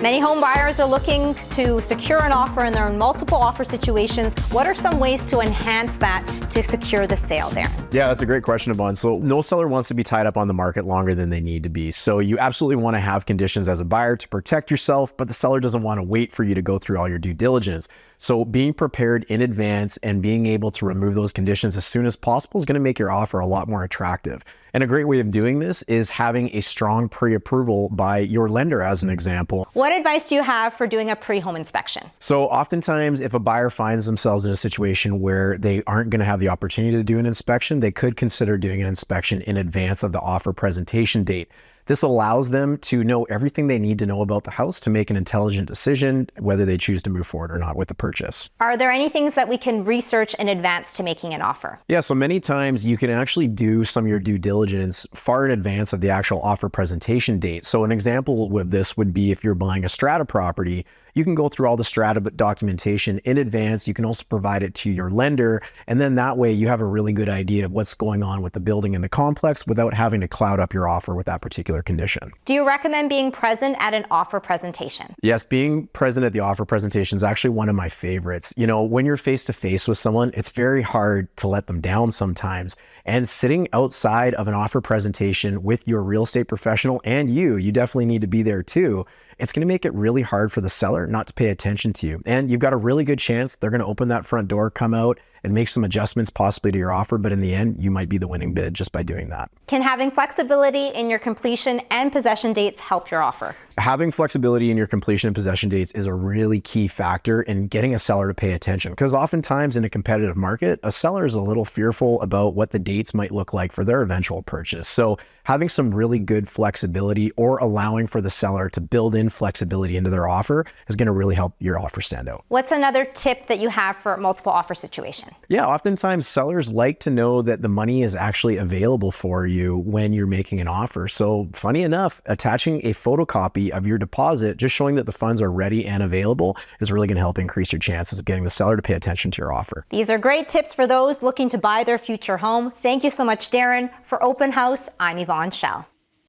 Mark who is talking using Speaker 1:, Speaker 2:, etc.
Speaker 1: Many home buyers are looking to secure an offer and they're in multiple offer situations. What are some ways to enhance that to secure the sale, Darin?
Speaker 2: Yeah, that's a great question, Yvonne. So no seller wants to be tied up on the market longer than they need to be. So you absolutely want to have conditions as a buyer to protect yourself, but the seller doesn't want to wait for you to go through all your due diligence. So being prepared in advance and being able to remove those conditions as soon as possible is going to make your offer a lot more attractive. And a great way of doing this is having a strong pre-approval by your lender, as an example.
Speaker 1: What advice do you have for doing a pre-home inspection?
Speaker 2: So oftentimes, if a buyer finds themselves in a situation where they aren't going to have the opportunity to do an inspection, they could consider doing an inspection in advance of the offer presentation date. This allows them to know everything they need to know about the house to make an intelligent decision, whether they choose to move forward or not with the purchase.
Speaker 1: Are there any things that we can research in advance to making an offer?
Speaker 2: Yeah, so many times you can actually do some of your due diligence far in advance of the actual offer presentation date. So an example with this would be if you're buying a strata property, you can go through all the strata documentation in advance. You can also provide it to your lender. And then that way you have a really good idea of what's going on with the building and the complex without having to cloud up your offer with that particular condition.
Speaker 1: Do you recommend being present at an offer presentation?
Speaker 2: Yes, being present at the offer presentation is actually one of my favorites. You know, when you're face to face with someone, it's very hard to let them down sometimes. And sitting outside of an offer presentation with your real estate professional and you definitely need to be there too. It's going to make it really hard for the seller not to pay attention to you. And you've got a really good chance they're going to open that front door, come out and make some adjustments possibly to your offer. But in the end, you might be the winning bid just by doing that.
Speaker 1: Can having flexibility in your completion and possession dates help your offer?
Speaker 2: Having flexibility in your completion and possession dates is a really key factor in getting a seller to pay attention, because oftentimes in a competitive market, a seller is a little fearful about what the dates might look like for their eventual purchase. So having some really good flexibility or allowing for the seller to build in flexibility into their offer is going to really help your offer stand out.
Speaker 1: What's another tip that you have for multiple offer situation?
Speaker 2: Yeah, oftentimes sellers like to know that the money is actually available for you when you're making an offer. So funny enough, attaching a photocopy of your deposit, just showing that the funds are ready and available, is really going to help increase your chances of getting the seller to pay attention to your offer.
Speaker 1: These are great tips for those looking to buy their future home. Thank you so much, Darin. For Open House, I'm Yvonne Schell.